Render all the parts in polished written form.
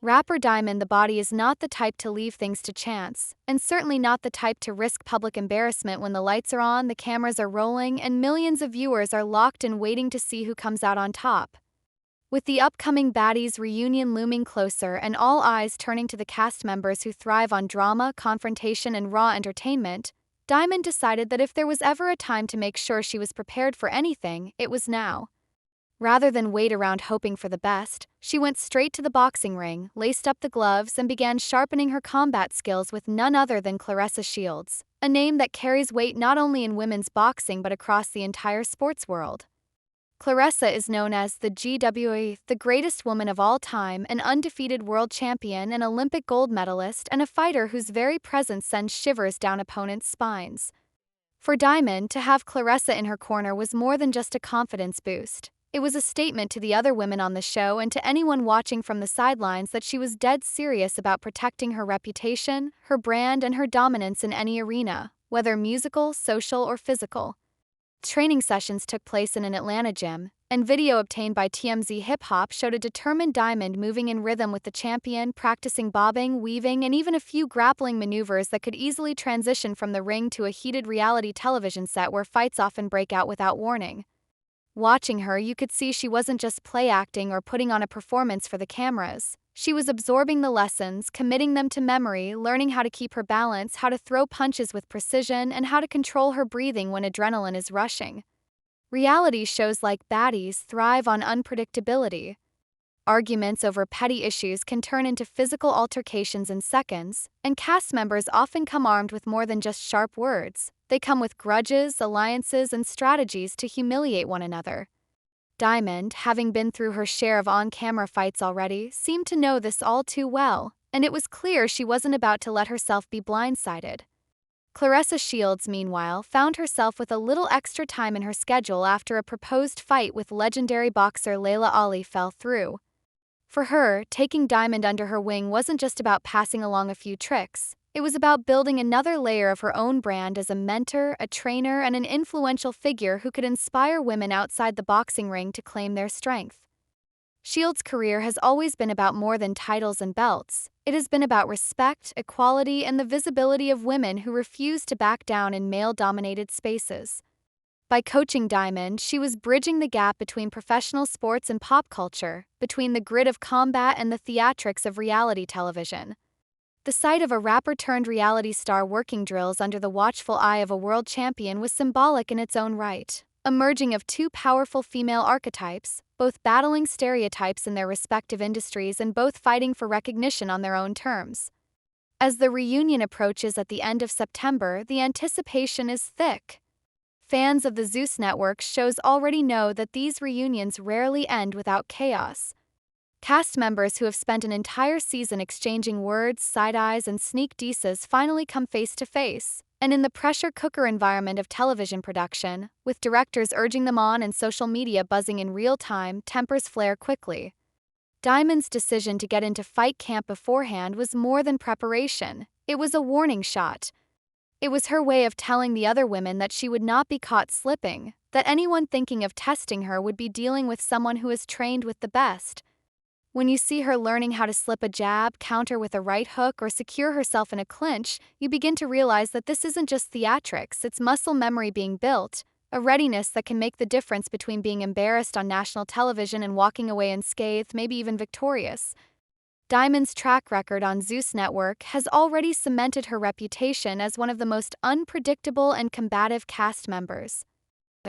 Rapper Diamond the Body is not the type to leave things to chance, and certainly not the type to risk public embarrassment when the lights are on, the cameras are rolling, and millions of viewers are locked in waiting to see who comes out on top. With the upcoming Baddies reunion looming closer and all eyes turning to the cast members who thrive on drama, confrontation, and raw entertainment, Diamond decided that if there was ever a time to make sure she was prepared for anything, it was now. Rather than wait around hoping for the best, she went straight to the boxing ring, laced up the gloves, and began sharpening her combat skills with none other than Claressa Shields, a name that carries weight not only in women's boxing but across the entire sports world. Claressa is known as the GWE, the greatest woman of all time, an undefeated world champion, an Olympic gold medalist, and a fighter whose very presence sends shivers down opponents' spines. For Diamond, to have Claressa in her corner was more than just a confidence boost. It was a statement to the other women on the show and to anyone watching from the sidelines that she was dead serious about protecting her reputation, her brand, and her dominance in any arena, whether musical, social, or physical. Training sessions took place in an Atlanta gym, and video obtained by TMZ Hip Hop showed a determined Diamond moving in rhythm with the champion, practicing bobbing, weaving, and even a few grappling maneuvers that could easily transition from the ring to a heated reality television set where fights often break out without warning. Watching her, you could see she wasn't just play acting or putting on a performance for the cameras. She was absorbing the lessons, committing them to memory, learning how to keep her balance, how to throw punches with precision, and how to control her breathing when adrenaline is rushing. Reality shows like Baddies thrive on unpredictability. Arguments over petty issues can turn into physical altercations in seconds, and cast members often come armed with more than just sharp words. They come with grudges, alliances, and strategies to humiliate one another. Diamond, having been through her share of on-camera fights already, seemed to know this all too well, and it was clear she wasn't about to let herself be blindsided. Claressa Shields, meanwhile, found herself with a little extra time in her schedule after a proposed fight with legendary boxer Laila Ali fell through. For her, taking Diamond under her wing wasn't just about passing along a few tricks. It was about building another layer of her own brand as a mentor, a trainer, and an influential figure who could inspire women outside the boxing ring to claim their strength. Shields' career has always been about more than titles and belts. It has been about respect, equality, and the visibility of women who refuse to back down in male-dominated spaces. By coaching Diamond, she was bridging the gap between professional sports and pop culture, between the grit of combat and the theatrics of reality television. The sight of a rapper-turned-reality star working drills under the watchful eye of a world champion was symbolic in its own right, a merging of two powerful female archetypes, both battling stereotypes in their respective industries and both fighting for recognition on their own terms. As the reunion approaches at the end of September, the anticipation is thick. Fans of the Zeus Network shows already know that these reunions rarely end without chaos. Cast members who have spent an entire season exchanging words, side-eyes, and sneak disses finally come face to face, and in the pressure cooker environment of television production, with directors urging them on and social media buzzing in real time, tempers flare quickly. Diamond's decision to get into fight camp beforehand was more than preparation. It was a warning shot. It was her way of telling the other women that she would not be caught slipping, that anyone thinking of testing her would be dealing with someone who is trained with the best. When you see her learning how to slip a jab, counter with a right hook, or secure herself in a clinch, you begin to realize that this isn't just theatrics, it's muscle memory being built, a readiness that can make the difference between being embarrassed on national television and walking away unscathed, maybe even victorious. Diamond's track record on Zeus Network has already cemented her reputation as one of the most unpredictable and combative cast members.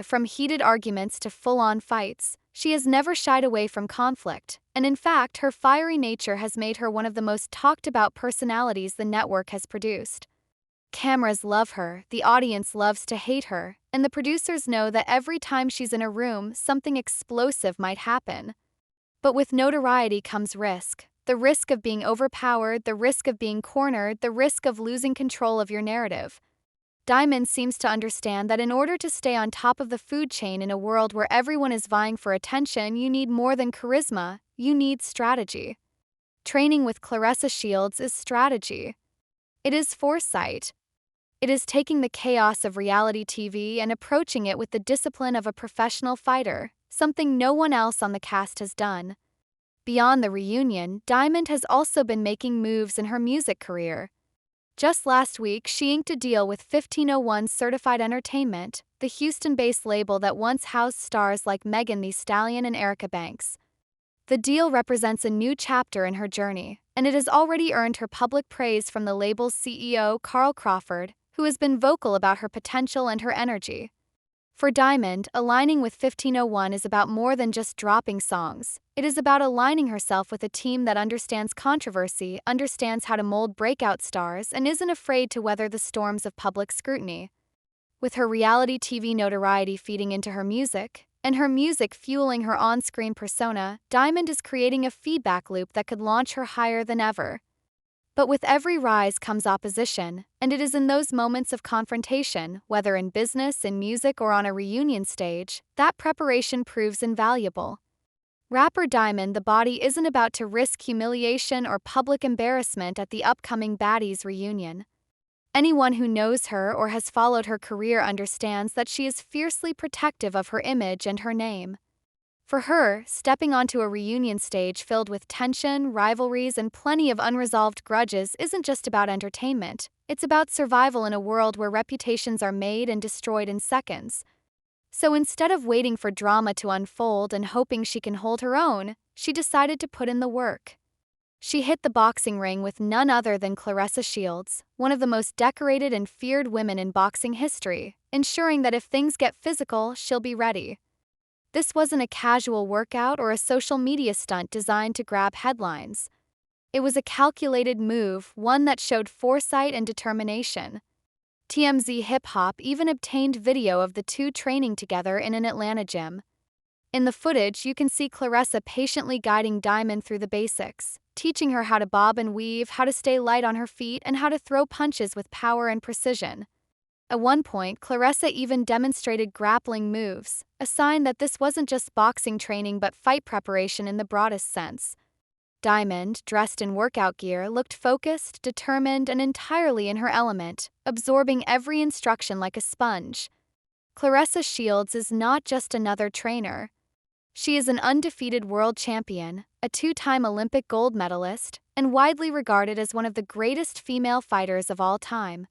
From heated arguments to full-on fights, she has never shied away from conflict, and in fact, her fiery nature has made her one of the most talked-about personalities the network has produced. Cameras love her, the audience loves to hate her, and the producers know that every time she's in a room, something explosive might happen. But with notoriety comes risk. The risk of being overpowered, the risk of being cornered, the risk of losing control of your narrative. Diamond seems to understand that in order to stay on top of the food chain in a world where everyone is vying for attention, you need more than charisma, you need strategy. Training with Claressa Shields is strategy. It is foresight. It is taking the chaos of reality TV and approaching it with the discipline of a professional fighter, something no one else on the cast has done. Beyond the reunion, Diamond has also been making moves in her music career. Just last week, she inked a deal with 1501 Certified Entertainment, the Houston-based label that once housed stars like Megan Thee Stallion and Erica Banks. The deal represents a new chapter in her journey, and it has already earned her public praise from the label's CEO, Carl Crawford, who has been vocal about her potential and her energy. For Diamond, aligning with 1501 is about more than just dropping songs. It is about aligning herself with a team that understands controversy, understands how to mold breakout stars, and isn't afraid to weather the storms of public scrutiny. With her reality TV notoriety feeding into her music, and her music fueling her on-screen persona, Diamond is creating a feedback loop that could launch her higher than ever. But with every rise comes opposition, and it is in those moments of confrontation, whether in business, in music, or on a reunion stage, that preparation proves invaluable. Rapper Diamond the Body isn't about to risk humiliation or public embarrassment at the upcoming Baddies reunion. Anyone who knows her or has followed her career understands that she is fiercely protective of her image and her name. For her, stepping onto a reunion stage filled with tension, rivalries, and plenty of unresolved grudges isn't just about entertainment. It's about survival in a world where reputations are made and destroyed in seconds. So instead of waiting for drama to unfold and hoping she can hold her own, she decided to put in the work. She hit the boxing ring with none other than Claressa Shields, one of the most decorated and feared women in boxing history, ensuring that if things get physical, she'll be ready. This wasn't a casual workout or a social media stunt designed to grab headlines. It was a calculated move, one that showed foresight and determination. TMZ Hip Hop even obtained video of the two training together in an Atlanta gym. In the footage, you can see Claressa patiently guiding Diamond through the basics, teaching her how to bob and weave, how to stay light on her feet, and how to throw punches with power and precision. At one point, Claressa even demonstrated grappling moves, a sign that this wasn't just boxing training but fight preparation in the broadest sense. Diamond, dressed in workout gear, looked focused, determined, and entirely in her element, absorbing every instruction like a sponge. Claressa Shields is not just another trainer. She is an undefeated world champion, a two-time Olympic gold medalist, and widely regarded as one of the greatest female fighters of all time.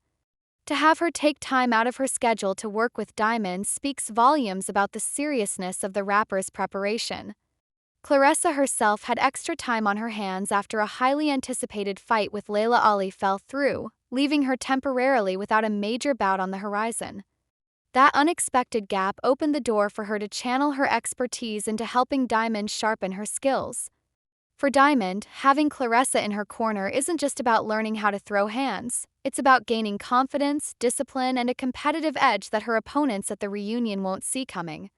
To have her take time out of her schedule to work with Diamond speaks volumes about the seriousness of the rapper's preparation. Claressa herself had extra time on her hands after a highly anticipated fight with Layla Ali fell through, leaving her temporarily without a major bout on the horizon. That unexpected gap opened the door for her to channel her expertise into helping Diamond sharpen her skills. For Diamond, having Claressa in her corner isn't just about learning how to throw hands. It's about gaining confidence, discipline, and a competitive edge that her opponents at the reunion won't see coming.